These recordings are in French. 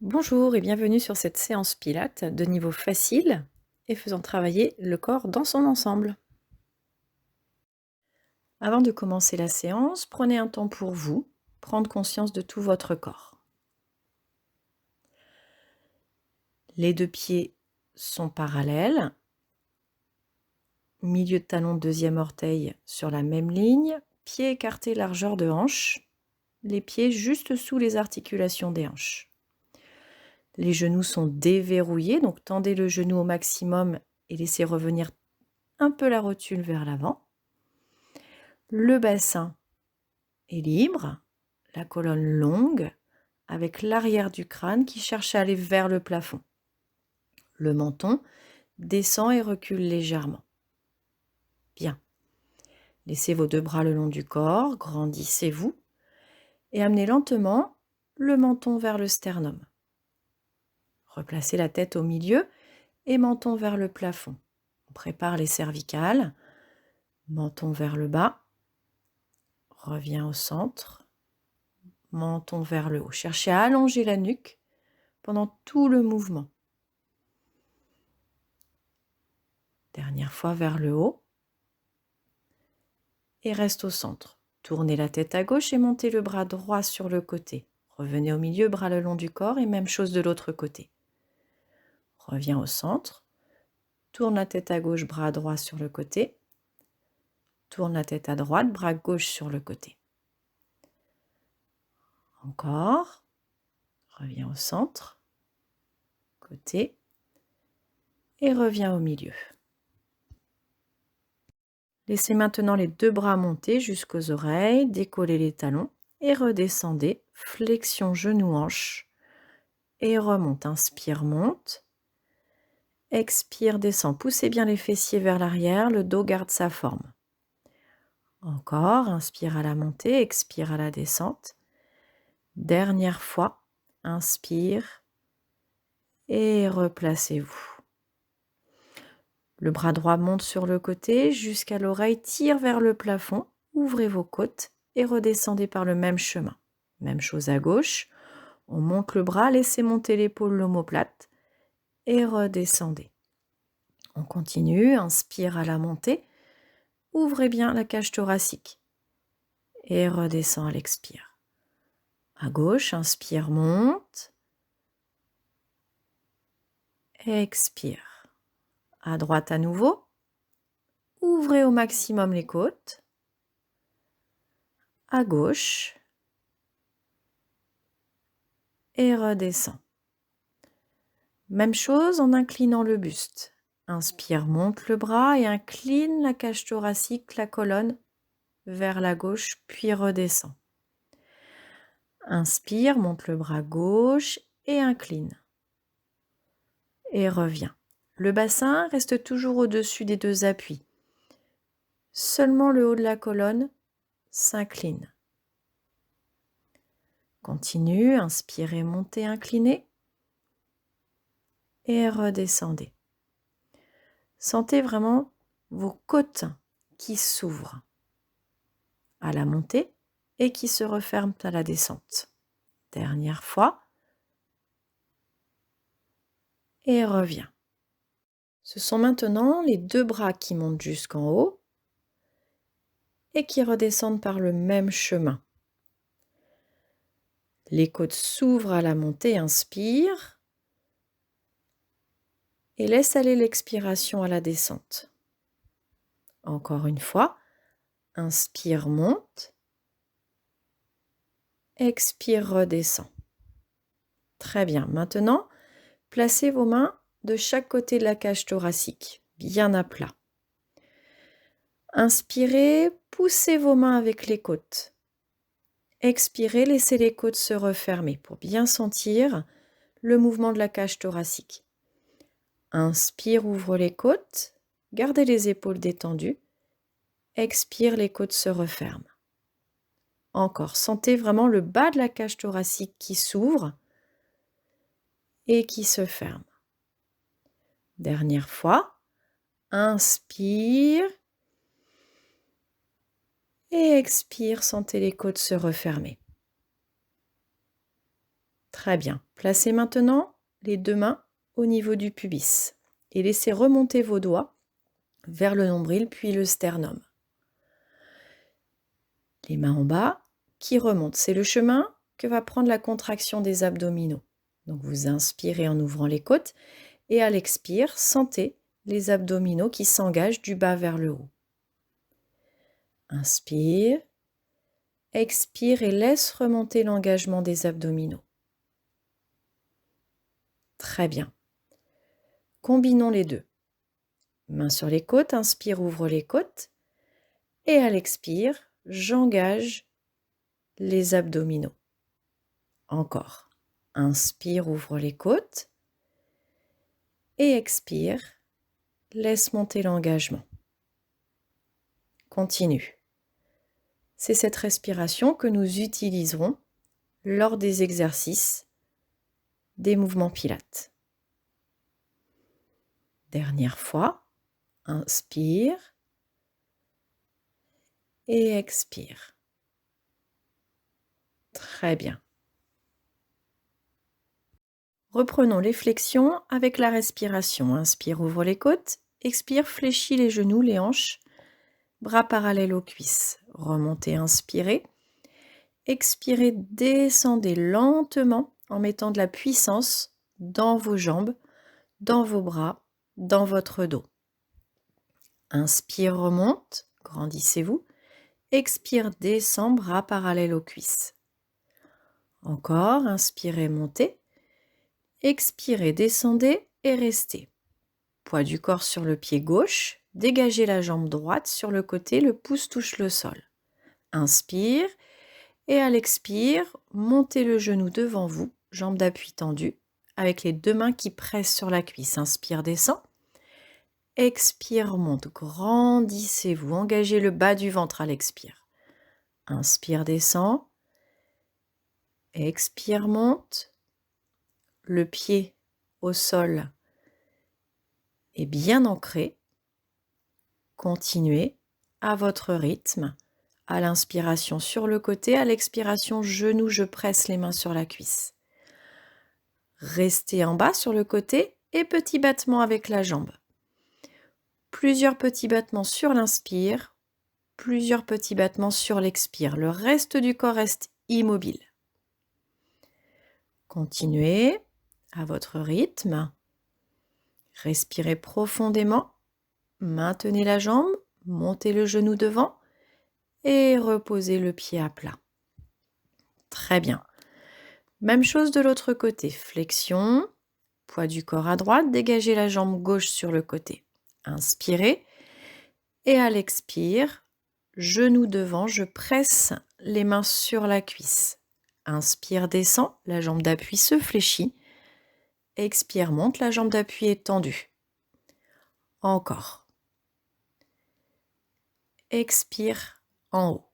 Bonjour et bienvenue sur cette séance Pilates de niveau facile et faisant travailler le corps dans son ensemble. Avant de commencer la séance, prenez un temps pour vous, prendre conscience de tout votre corps. Les deux pieds sont parallèles, milieu de talon, deuxième orteil sur la même ligne, pieds écartés largeur de hanche, les pieds juste sous les articulations des hanches. Les genoux sont déverrouillés, donc tendez le genou au maximum et laissez revenir un peu la rotule vers l'avant. Le bassin est libre, la colonne longue, avec l'arrière du crâne qui cherche à aller vers le plafond. Le menton descend et recule légèrement. Bien. Laissez vos deux bras le long du corps, grandissez-vous et amenez lentement le menton vers le sternum. Replacez la tête au milieu et menton vers le plafond. On prépare les cervicales, menton vers le bas, revient au centre, menton vers le haut. Cherchez à allonger la nuque pendant tout le mouvement. Dernière fois vers le haut. Et reste au centre. Tournez la tête à gauche et montez le bras droit sur le côté. Revenez au milieu, bras le long du corps et même chose de l'autre côté. Reviens au centre. Tourne la tête à gauche, bras droit sur le côté. Tourne la tête à droite, bras gauche sur le côté. Encore. Reviens au centre. Côté. Et reviens au milieu. Laissez maintenant les deux bras monter jusqu'aux oreilles, décollez les talons et redescendez, flexion genou-hanche et remonte, inspire, monte, expire, descend, poussez bien les fessiers vers l'arrière, le dos garde sa forme. Encore, inspire à la montée, expire à la descente. Dernière fois, inspire et replacez-vous. Le bras droit monte sur le côté jusqu'à l'oreille, tire vers le plafond, ouvrez vos côtes et redescendez par le même chemin. Même chose à gauche, on monte le bras, laissez monter l'épaule, l'omoplate et redescendez. On continue, inspire à la montée, ouvrez bien la cage thoracique et redescend à l'expire. À gauche, inspire, monte, expire. À droite à nouveau, ouvrez au maximum les côtes. À gauche et redescend. Même chose en inclinant le buste. Inspire, monte le bras et incline la cage thoracique, la colonne vers la gauche, puis redescend. Inspire, monte le bras gauche et incline. Et revient. Le bassin reste toujours au-dessus des deux appuis. Seulement le haut de la colonne s'incline. Continue, inspirez, montez, inclinez. Et redescendez. Sentez vraiment vos côtes qui s'ouvrent à la montée et qui se referment à la descente. Dernière fois. Et reviens. Ce sont maintenant les deux bras qui montent jusqu'en haut et qui redescendent par le même chemin. Les côtes s'ouvrent à la montée, inspire et laisse aller l'expiration à la descente. Encore une fois, inspire, monte, expire, redescend. Très bien, maintenant, placez vos mains de chaque côté de la cage thoracique, bien à plat. Inspirez, poussez vos mains avec les côtes. Expirez, laissez les côtes se refermer pour bien sentir le mouvement de la cage thoracique. Inspire, ouvre les côtes, gardez les épaules détendues. Expire, les côtes se referment. Encore, sentez vraiment le bas de la cage thoracique qui s'ouvre et qui se ferme. Dernière fois, inspire et expire, sentez les côtes se refermer. Très bien. Placez maintenant les 2 mains au niveau du pubis et laissez remonter vos doigts vers le nombril puis le sternum. Les mains en bas qui remontent. C'est le chemin que va prendre la contraction des abdominaux. Donc vous inspirez en ouvrant les côtes et à l'expire, sentez les abdominaux qui s'engagent du bas vers le haut. Inspire, expire et laisse remonter l'engagement des abdominaux. Très bien. Combinons les deux. Main sur les côtes, inspire, ouvre les côtes. Et à l'expire, j'engage les abdominaux. Encore. Inspire, ouvre les côtes. Et expire, laisse monter l'engagement. Continue. C'est cette respiration que nous utiliserons lors des exercices des mouvements pilates. Dernière fois, inspire et expire. Très bien. Reprenons les flexions avec la respiration. Inspire, ouvre les côtes. Expire, fléchis les genoux, les hanches. Bras parallèles aux cuisses. Remontez, inspirez. Expirez, descendez lentement en mettant de la puissance dans vos jambes, dans vos bras, dans votre dos. Inspire, remonte, grandissez-vous. Expire, descend, bras parallèles aux cuisses. Encore, inspirez, montez. Expirez, descendez et restez. Poids du corps sur le pied gauche. Dégagez la jambe droite sur le côté, le pouce touche le sol. Inspire et à l'expire, montez le genou devant vous, jambe d'appui tendue, avec les 2 mains qui pressent sur la cuisse. Inspire, descend. Expire, monte, grandissez-vous, engagez le bas du ventre à l'expire. Inspire, descend. Expire, monte. Le pied au sol est bien ancré. Continuez à votre rythme. À l'inspiration sur le côté, à l'expiration, genou, je presse les mains sur la cuisse. Restez en bas sur le côté et petit battement avec la jambe. Plusieurs petits battements sur l'inspire, plusieurs petits battements sur l'expire. Le reste du corps reste immobile. Continuez à votre rythme. Respirez profondément. Maintenez la jambe, montez le genou devant et reposez le pied à plat. Très bien. Même chose de l'autre côté. Flexion, poids du corps à droite, dégagez la jambe gauche sur le côté. Inspirez et à l'expire, genou devant, je presse les mains sur la cuisse. Inspire, descend, la jambe d'appui se fléchit. Expire, monte, la jambe d'appui est tendue. Encore. Expire en haut.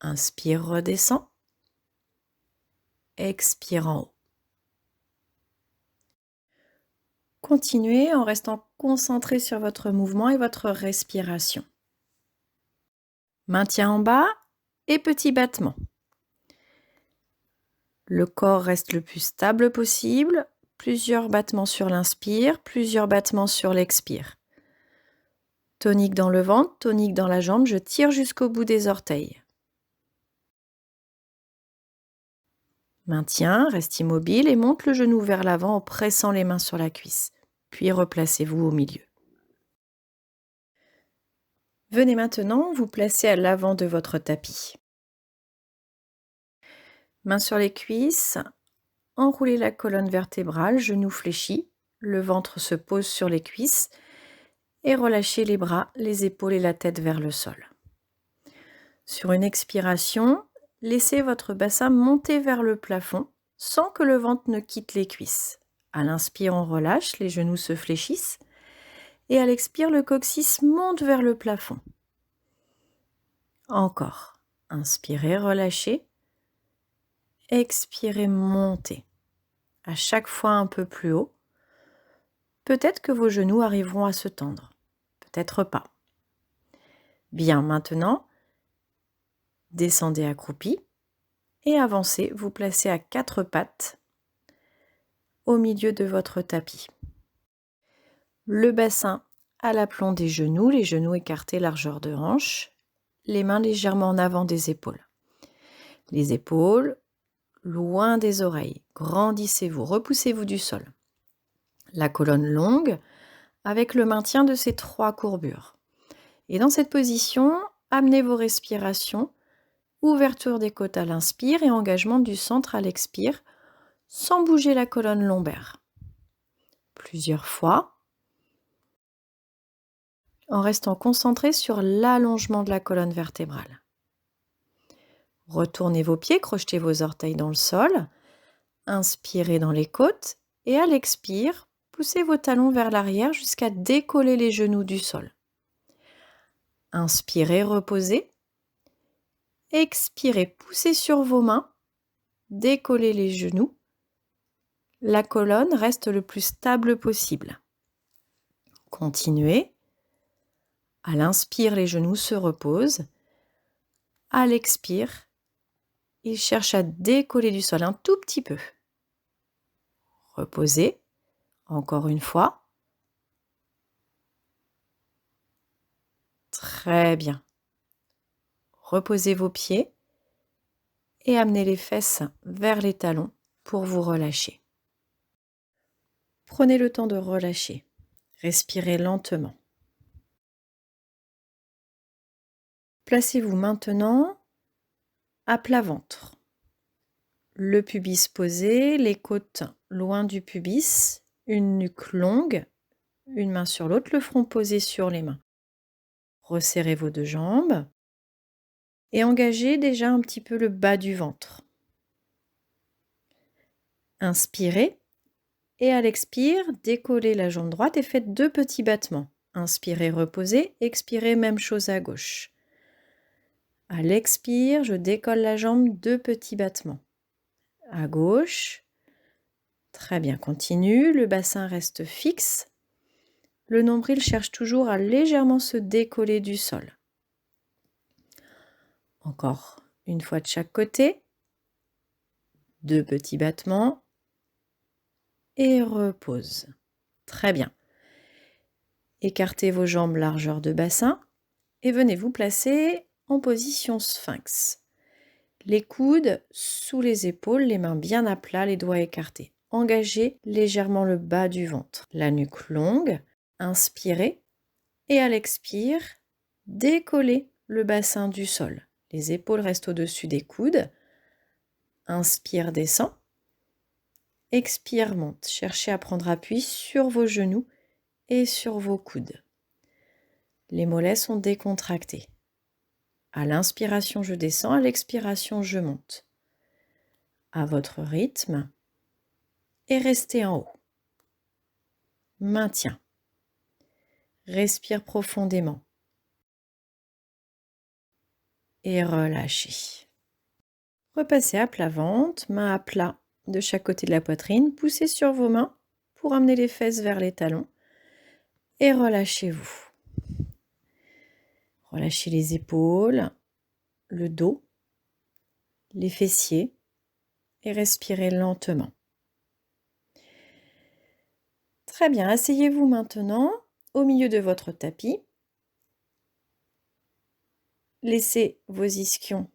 Inspire, redescend. Expire en haut. Continuez en restant concentré sur votre mouvement et votre respiration. Maintien en bas et petit battement. Le corps reste le plus stable possible. Plusieurs battements sur l'inspire, plusieurs battements sur l'expire. Tonique dans le ventre, tonique dans la jambe, je tire jusqu'au bout des orteils. Maintien, reste immobile et monte le genou vers l'avant en pressant les mains sur la cuisse. Puis replacez-vous au milieu. Venez maintenant vous placer à l'avant de votre tapis. Mains sur les cuisses, enroulez la colonne vertébrale, genou fléchi, le ventre se pose sur les cuisses et relâchez les bras, les épaules et la tête vers le sol. Sur une expiration, laissez votre bassin monter vers le plafond sans que le ventre ne quitte les cuisses. À l'inspire, on relâche, les genoux se fléchissent et à l'expire, le coccyx monte vers le plafond. Encore. Inspirez, relâchez. Expirez, montez. À chaque fois un peu plus haut. Peut-être que vos genoux arriveront à se tendre. Peut-être pas. Bien, maintenant, descendez accroupi et avancez, vous placez à 4 pattes au milieu de votre tapis. Le bassin à l'aplomb des genoux, les genoux écartés largeur de hanche, les mains légèrement en avant des épaules. Les épaules loin des oreilles. Grandissez-vous, repoussez-vous du sol. La colonne longue avec le maintien de ces 3 courbures. Et dans cette position, amenez vos respirations. Ouverture des côtes à l'inspire et engagement du centre à l'expire, sans bouger la colonne lombaire. Plusieurs fois, en restant concentré sur l'allongement de la colonne vertébrale. Retournez vos pieds, crochetez vos orteils dans le sol, inspirez dans les côtes et à l'expire, poussez vos talons vers l'arrière jusqu'à décoller les genoux du sol. Inspirez, reposez. Expirez, poussez sur vos mains, décollez les genoux. La colonne reste le plus stable possible. Continuez. À l'inspire, les genoux se reposent. À l'expire, ils cherchent à décoller du sol un tout petit peu. Reposez. Encore une fois. Très bien. Reposez vos pieds et amenez les fesses vers les talons pour vous relâcher. Prenez le temps de relâcher. Respirez lentement. Placez-vous maintenant à plat ventre. Le pubis posé, les côtes loin du pubis, une nuque longue, une main sur l'autre, le front posé sur les mains. Resserrez vos 2 jambes et engagez déjà un petit peu le bas du ventre. Inspirez et à l'expire, décollez la jambe droite et faites 2 petits battements. Inspirez, reposez, expirez, même chose à gauche. À l'expire, je décolle la jambe, 2 petits battements. À gauche. Très bien, continue, le bassin reste fixe. Le nombril cherche toujours à légèrement se décoller du sol. Encore une fois de chaque côté. 2 petits battements. Et repose. Très bien. Écartez vos jambes largeur de bassin et venez vous placer en position sphinx. Les coudes sous les épaules, les mains bien à plat, les doigts écartés. Engagez légèrement le bas du ventre. La nuque longue. Inspirez et à l'expire, décollez le bassin du sol. Les épaules restent au-dessus des coudes. Inspire, descend. Expire, monte. Cherchez à prendre appui sur vos genoux et sur vos coudes. Les mollets sont décontractés. À l'inspiration, je descends. À l'expiration, je monte. À votre rythme. Et restez en haut. Maintien. Respire profondément. Et relâchez. Repassez à plat ventre, main à plat de chaque côté de la poitrine. Poussez sur vos mains pour amener les fesses vers les talons. Et relâchez-vous. Relâchez les épaules, le dos, les fessiers et respirez lentement. Très bien, asseyez-vous maintenant au milieu de votre tapis. Laissez vos ischions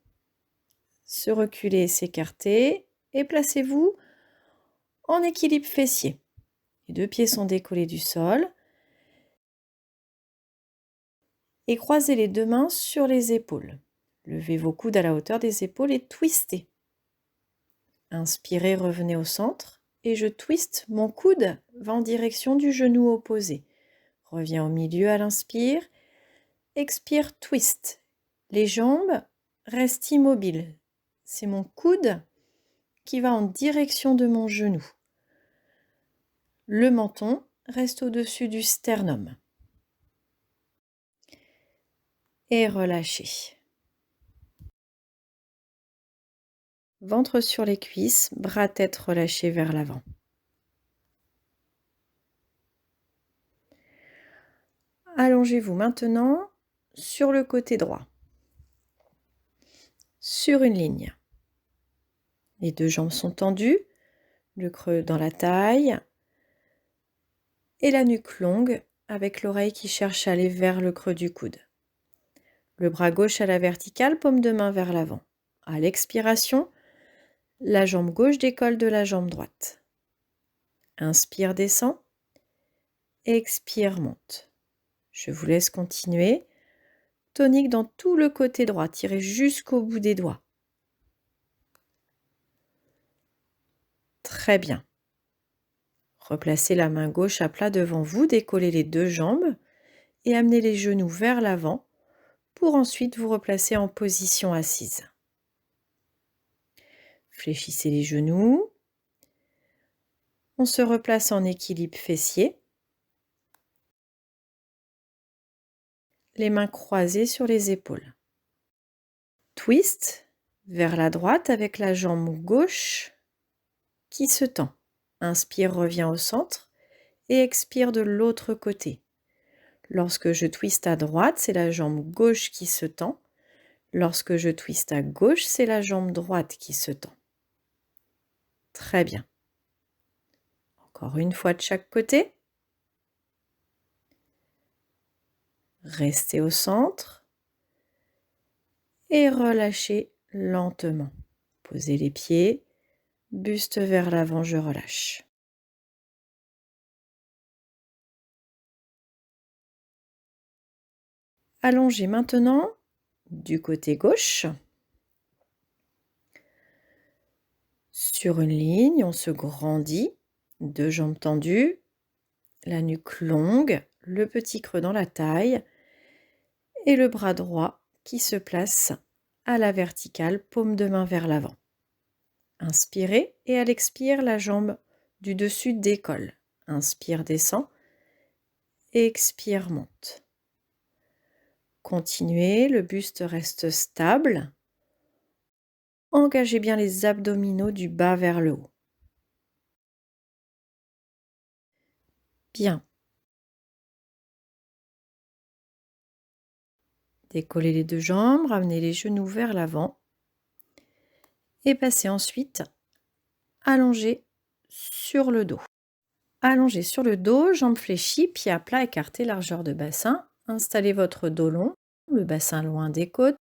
se reculer et s'écarter et placez-vous en équilibre fessier. Les 2 pieds sont décollés du sol et croisez les 2 mains sur les épaules. Levez vos coudes à la hauteur des épaules et twistez. Inspirez, revenez au centre et je twiste. Mon coude va en direction du genou opposé. Reviens au milieu à l'inspire. Expire, twist. Les jambes restent immobiles. C'est mon coude qui va en direction de mon genou. Le menton reste au-dessus du sternum. Et relâchez. Ventre sur les cuisses, bras tête relâchés vers l'avant. Allongez-vous maintenant sur le côté droit, sur une ligne. Les 2 jambes sont tendues, le creux dans la taille et la nuque longue avec l'oreille qui cherche à aller vers le creux du coude. Le bras gauche à la verticale, paume de main vers l'avant. À l'expiration, la jambe gauche décolle de la jambe droite. Inspire, descend. Expire, monte. Je vous laisse continuer. Tonique dans tout le côté droit, tirez jusqu'au bout des doigts. Très bien. Replacez la main gauche à plat devant vous, décollez les deux jambes et amenez les genoux vers l'avant pour ensuite vous replacer en position assise. Fléchissez les genoux. On se replace en équilibre fessier. Les mains croisées sur les épaules. Twist vers la droite avec la jambe gauche qui se tend. Inspire, reviens au centre et expire de l'autre côté. Lorsque je twiste à droite, c'est la jambe gauche qui se tend. Lorsque je twiste à gauche, c'est la jambe droite qui se tend. Très bien. Encore une fois de chaque côté. Restez au centre et relâchez lentement. Posez les pieds, buste vers l'avant, je relâche. Allongez maintenant du côté gauche. Sur une ligne, on se grandit, deux jambes tendues, la nuque longue, le petit creux dans la taille et le bras droit qui se place à la verticale, paume de main vers l'avant. Inspirez et à l'expire, la jambe du dessus décolle. Inspire, descend. Expire, monte. Continuez, le buste reste stable. Engagez bien les abdominaux du bas vers le haut. Bien. Décollez les deux jambes, ramenez les genoux vers l'avant et passez ensuite allongé sur le dos. Allongé sur le dos, jambes fléchies, pieds à plat écartés, largeur de bassin. Installez votre dos long, le bassin loin des côtes,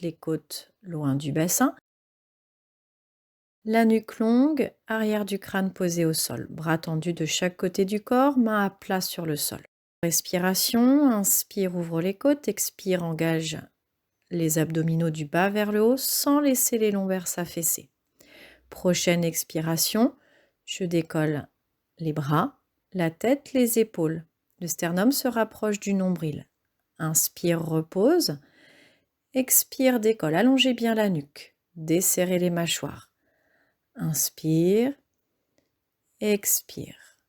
les côtes loin du bassin. La nuque longue, arrière du crâne posé au sol, bras tendus de chaque côté du corps, main à plat sur le sol. Respiration, inspire, ouvre les côtes, expire, engage les abdominaux du bas vers le haut sans laisser les lombaires s'affaisser. Prochaine expiration, je décolle les bras, la tête, les épaules. Le sternum se rapproche du nombril. Inspire, repose. Expire, décolle. Allongez bien la nuque. Desserrez les mâchoires. Inspire. Expire.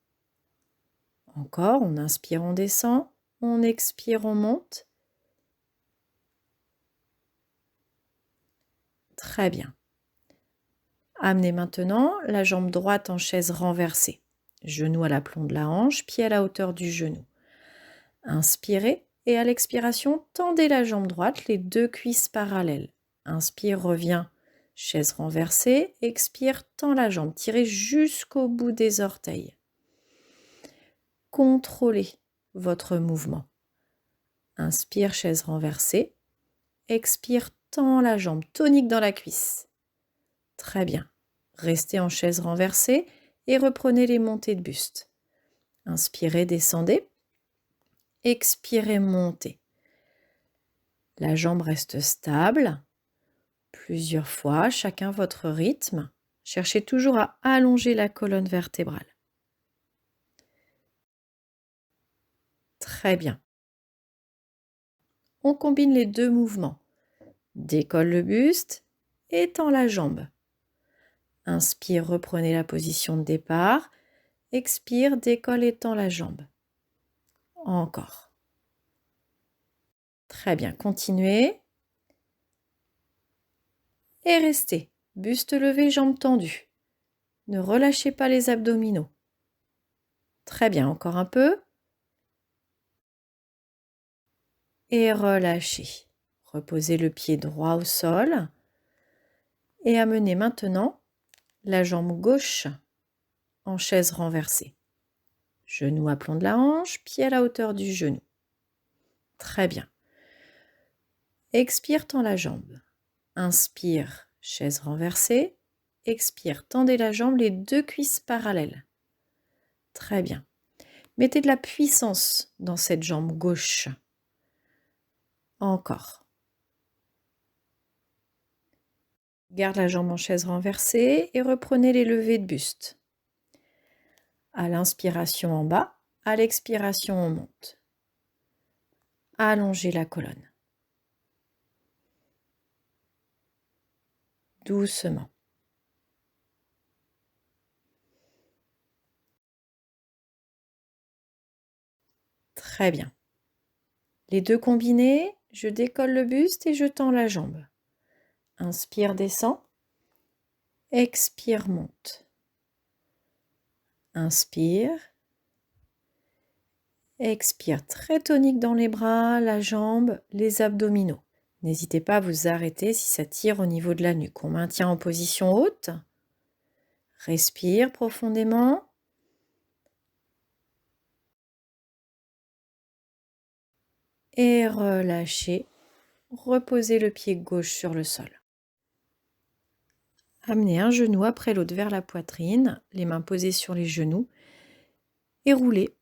Encore, on inspire, on descend. On expire, on monte. Très bien. Amenez maintenant la jambe droite en chaise renversée. Genou à l'aplomb de la hanche, pied à la hauteur du genou. Inspirez et à l'expiration, tendez la jambe droite, les deux cuisses parallèles. Inspire, reviens, chaise renversée. Expire, tend la jambe, tirez jusqu'au bout des orteils. Contrôlez votre mouvement. Inspire, chaise renversée. Expire, tend la jambe, tonique dans la cuisse. Très bien. Restez en chaise renversée et reprenez les montées de buste. Inspirez, descendez. Expirez, montez. La jambe reste stable. Plusieurs fois, chacun votre rythme. Cherchez toujours à allonger la colonne vertébrale. Très bien. On combine les deux mouvements. Décolle le buste, étend la jambe. Inspire, reprenez la position de départ. Expire, décolle, étend la jambe. Encore. Très bien, continuez. Et restez. Buste levé, jambes tendues. Ne relâchez pas les abdominaux. Très bien, encore un peu. Et relâchez. Reposez le pied droit au sol. Et amenez maintenant la jambe gauche en chaise renversée. Genou à plomb de la hanche, pied à la hauteur du genou. Très bien. Expire, tends la jambe. Inspire, chaise renversée. Expire, tendez la jambe, les deux cuisses parallèles. Très bien. Mettez de la puissance dans cette jambe gauche. Encore. Garde la jambe en chaise renversée et reprenez les levées de buste. À l'inspiration en bas, à l'expiration on monte. Allongez la colonne. Doucement. Très bien. Les deux combinés, je décolle le buste et je tends la jambe. Inspire, descend. Expire, monte. Inspire. Expire, très tonique dans les bras, la jambe, les abdominaux. N'hésitez pas à vous arrêter si ça tire au niveau de la nuque. On maintient en position haute. Respire profondément. Et relâchez. Reposez le pied gauche sur le sol. Amenez un genou après l'autre vers la poitrine, les mains posées sur les genoux et roulez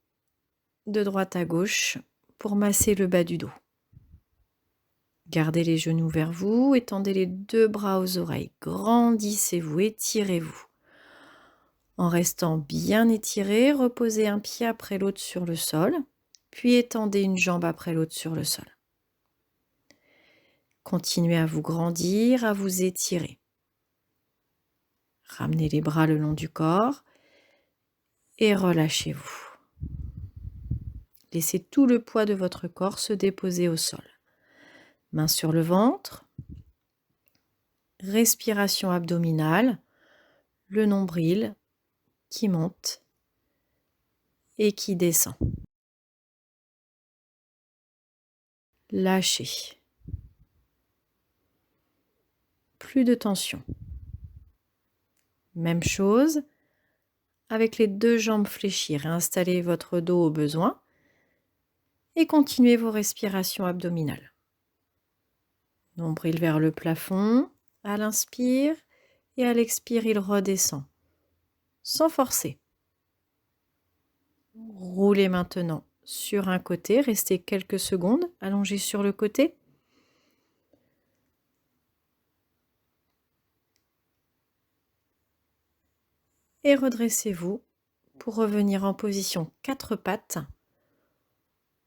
de droite à gauche pour masser le bas du dos. Gardez les genoux vers vous, étendez les deux bras aux oreilles, grandissez-vous, étirez-vous. En restant bien étiré, reposez un pied après l'autre sur le sol, puis étendez une jambe après l'autre sur le sol. Continuez à vous grandir, à vous étirer. Ramenez les bras le long du corps et relâchez-vous. Laissez tout le poids de votre corps se déposer au sol. Main sur le ventre, respiration abdominale, le nombril qui monte et qui descend. Lâchez. Plus de tension. Même chose avec les deux jambes fléchies. Réinstallez votre dos au besoin et continuez vos respirations abdominales. Nombril vers le plafond, à l'inspire et à l'expire, il redescend, sans forcer. Roulez maintenant sur un côté, restez quelques secondes, allongez sur le côté. Et redressez-vous pour revenir en position 4 pattes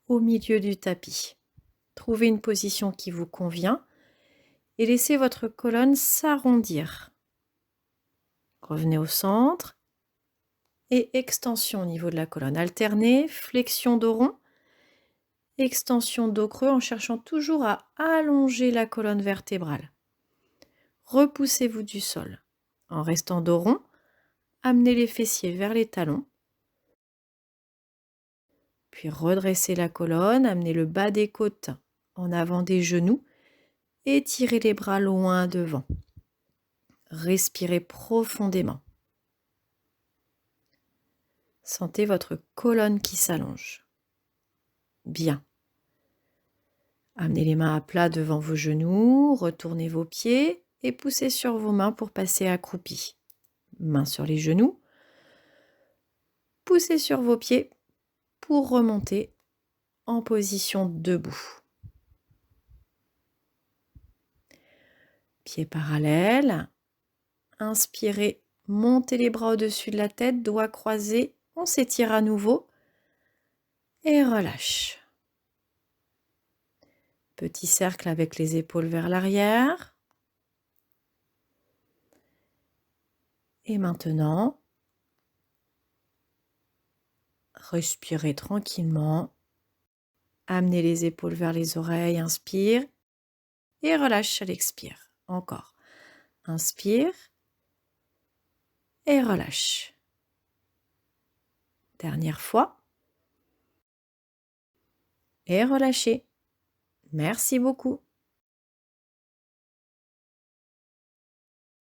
au milieu du tapis. Trouvez une position qui vous convient et laissez votre colonne s'arrondir. Revenez au centre et extension au niveau de la colonne. Alternez, flexion dos rond, extension dos creux en cherchant toujours à allonger la colonne vertébrale. Repoussez-vous du sol. En restant dos rond, amenez les fessiers vers les talons. Puis redressez la colonne, amenez le bas des côtes en avant des genoux. Étirez les bras loin devant. Respirez profondément. Sentez votre colonne qui s'allonge. Bien. Amenez les mains à plat devant vos genoux, retournez vos pieds et poussez sur vos mains pour passer accroupi. Mains sur les genoux. Poussez sur vos pieds pour remonter en position debout. Pieds parallèles. Inspirez, montez les bras au-dessus de la tête, doigts croisés. On s'étire à nouveau et relâche. Petit cercle avec les épaules vers l'arrière. Et maintenant, respirez tranquillement. Amenez les épaules vers les oreilles, inspire et relâche à l'expire. Encore. Inspire et relâche. Dernière fois. Et relâchez. Merci beaucoup.